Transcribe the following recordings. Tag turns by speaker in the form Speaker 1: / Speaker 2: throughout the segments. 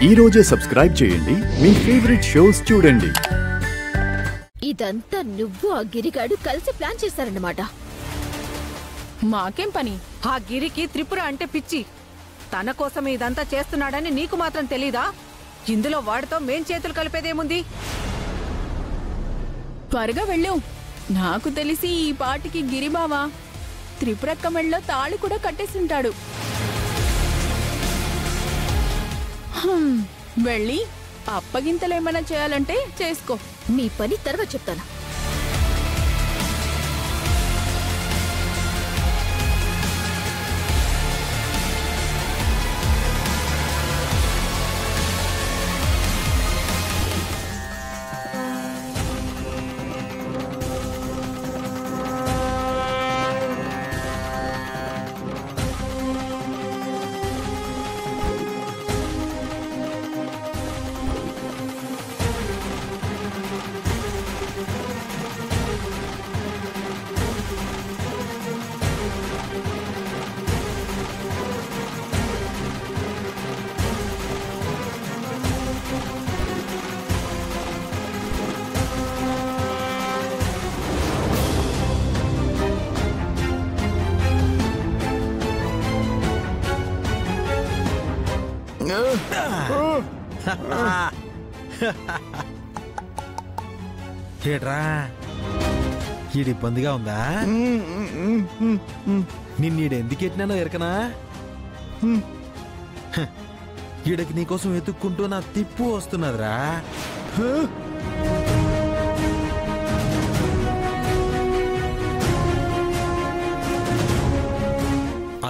Speaker 1: ఈ రోజే సబ్స్క్రైబ్ చేయండి, మీ ఫేవరెట్ షోస్ చూడండి.
Speaker 2: ఇదంతా నువ్వు ఆ గిరిగాడు కలిసి ప్లాన్ చేశారన్నమాట.
Speaker 3: మాకేం పని? ఆ గిరికి త్రిపుర అంటే పిచ్చి. తన కోసం ఇదంతా చేస్తున్నాడని నీకు మాత్రం తెలీదా? ఇందులో వాడితో మేం చేతులు కలిపేదేముంది?
Speaker 4: త్వరగా వెళ్ళు. నాకు తెలిసి ఈ పాటికి గిరిబావా త్రిపురక్క మెళ్ళలో తాళి కూడా కట్టేసింటాడు. వెళ్ళి అప్పగింతలేమైనా చేయాలంటే చేసుకో.
Speaker 2: మీ పని తర్వాత చెప్తాను.
Speaker 5: ఏట్రా ఈడు ఇబ్బందిగా ఉందా? నిన్నీడెందుకు ఎట్టినానో ఎరకనా? ఈడకి నీకోసం వెతుక్కుంటూ నా తిప్పు వస్తున్నదిరా.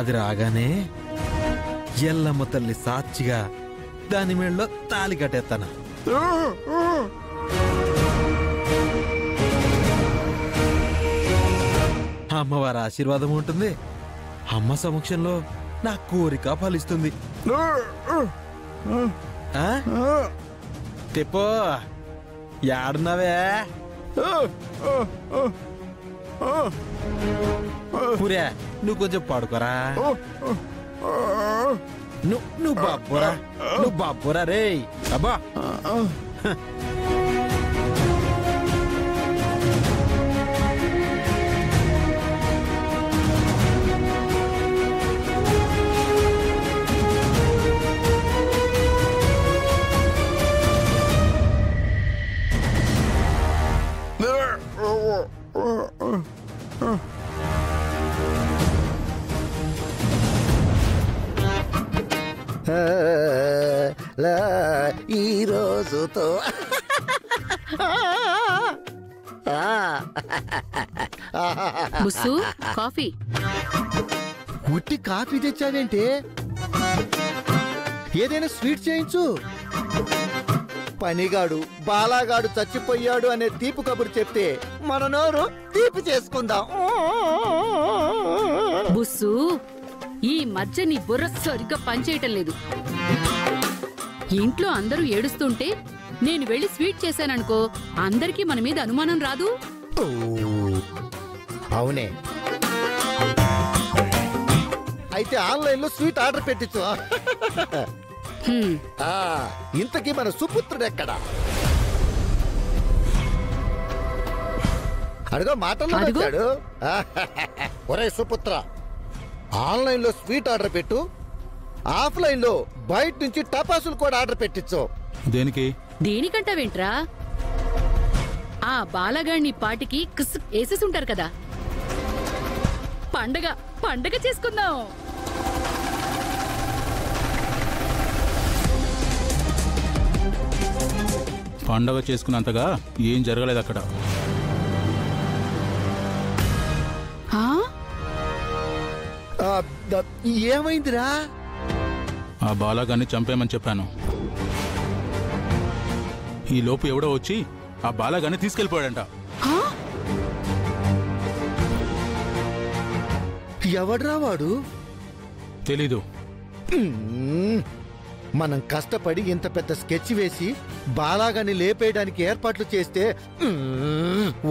Speaker 5: అది రాగానే ఎల్లమ్మ తల్లి సాక్షిగా దాని మేళ్ళలో తాళి కట్టేస్తాను. అమ్మవారి ఆశీర్వాదం ఉంటుంది. అమ్మ సమక్షంలో నా కోరిక ఫలిస్తుంది. తెప్పో యాడున్నావే? పురే నువ్వు కొంచెం పడుకోరా. నువ్వు బాబ్బోరా రే అబ్బా. ఈ రోజుతో
Speaker 2: బుస్సు కాఫీ.
Speaker 6: ఉట్టి కాఫీ తెచ్చావేంటి? ఏదైనా స్వీట్ చేయించు. పనిగాడు బాలాగాడు చచ్చిపోయాడు అనే తీపి కబురు చెప్తే మన నోరు తీపి చేసుకుందాం.
Speaker 2: బుస్సు ఈ మధ్య నీ బుర్ర సరిగ్గా పనిచేయటం లేదు. ఇంట్లో అందరూ ఏడుస్తుంటే నేను వెళ్ళి స్వీట్ చేశాననుకో, అందరికీ మన మీద అనుమానం రాదు?
Speaker 6: అవునే, అయితే ఆన్లైన్ లో స్వీట్ ఆర్డర్ పెట్టించు. ఇంతకీ మన సుపుత్రుడు ఎక్కడా? అడుగో మాటల్లో వచ్చాడు. ఒరే సుపుత్ర, ఆన్లైన్ లో స్వీట్ ఆర్డర్ పెట్టు, ఆఫ్లైన్ లో బయట నుంచి టపాసులు కూడా ఆర్డర్ పెట్టించు.
Speaker 7: దేనికి?
Speaker 2: దేనికంటావేంట్రా? ఆ బాలగాడిని పాటికి వేసేసి ఉంటారు కదా. పండగ పండగ చేసుకుందాం.
Speaker 7: పండగ చేసుకున్నంతగా ఏం జరగలేదు అక్కడ.
Speaker 6: ఏమైందిరా?
Speaker 7: ఆ బాలాగాన్ని చంపేమని చెప్పాను. ఈ లోపు ఎవడో వచ్చి ఆ బాలాగాన్ని తీసుకెళ్లిపోయాడంట.
Speaker 6: ఎవడ్రా వాడు?
Speaker 7: తెలీదు.
Speaker 6: మనం కష్టపడి ఇంత పెద్ద స్కెచ్ వేసి బాలాగాన్ని లేపేయడానికి ఏర్పాట్లు చేస్తే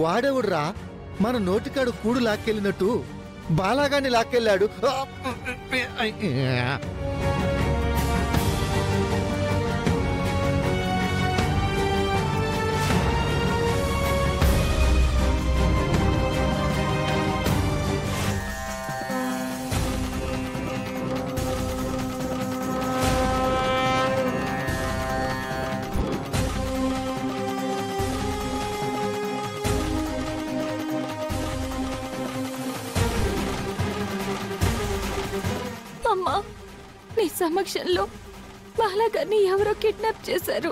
Speaker 6: వాడెవడురా మన నోటికాడు కూడు లాక్కెళ్ళినట్టు బాలాగాన్ని లాక్కెళ్ళాడు.
Speaker 4: సమక్షంలో బాలాగారిని ఎవరో కిడ్నాప్ చేశారు.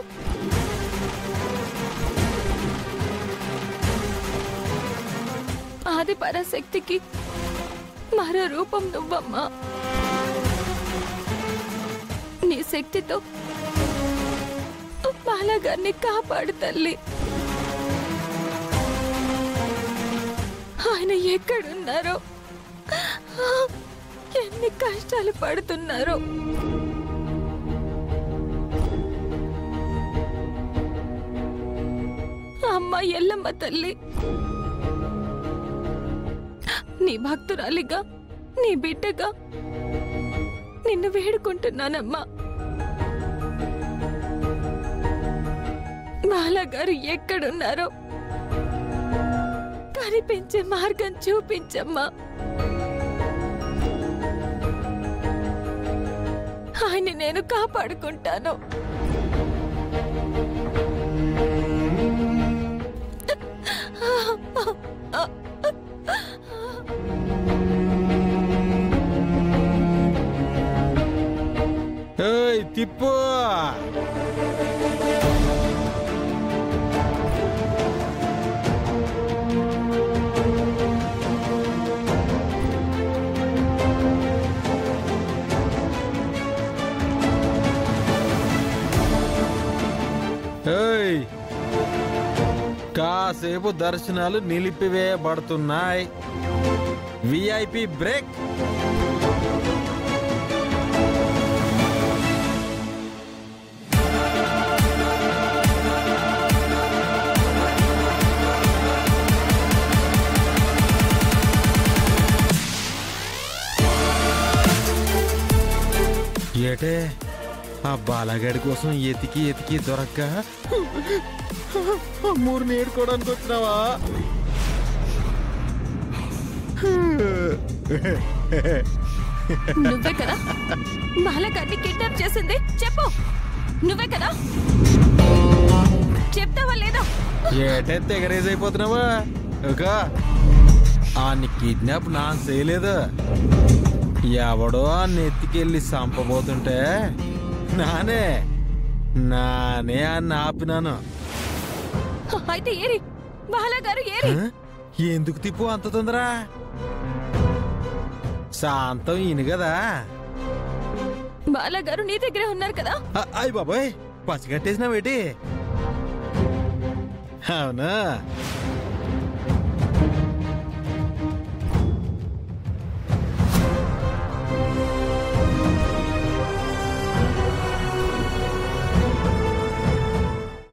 Speaker 4: ఆది పరాశక్తికి మరో రూపం నువ్వమ్మా. నీ శక్తితో బాలాగారిని కాపాడు తల్లి. ఆయన ఎక్కడున్నారో, ఎన్ని కష్టాలు పడుతున్నారో. అమ్మ ఎల్లమ్మ తల్లి, నీ భక్తురాలిగా, నీ బిడ్డగా నిన్ను వేడుకుంటున్నానమ్మా. బాలాగారు ఎక్కడున్నారో కనిపించే మార్గం చూపించమ్మా. ఆయన నేను కాపాడుకుంటాను.
Speaker 5: తిప్పు. కాసేపు దర్శనాలు నిలిపివేయబడుతున్నాయి. VIP break. ఏటే ఆ బాలగాడి కోసం ఎతికి ఎతికి దొరక్క మూరు నేడుకోవడానికి వచ్చినావా?
Speaker 4: నువ్వే కదా బాలగారిని కిడ్నాప్ చేసింది? చెప్పు, నువ్వే కదా? చెప్తావా లేదా?
Speaker 5: ఏటే తెగరేజ్ అయిపోతున్నావా? ఆన్ని కిడ్నాప్ నా చేయలేదు. ఎవడో ఆ నెత్తికెళ్ళి చంపబోతుంటే నానే అన్ని ఆపినాను.
Speaker 4: అయితే ఏరి బాలగారు ఏరి?
Speaker 5: ఎందుకు తిప్పు అంత తొందర? శాంతం ఈయన కదా.
Speaker 4: బాలగారు నీ దగ్గరే ఉన్నారు కదా?
Speaker 5: అయ్య బాబాయ్, పసిగట్టేసినావేటి? అవునా?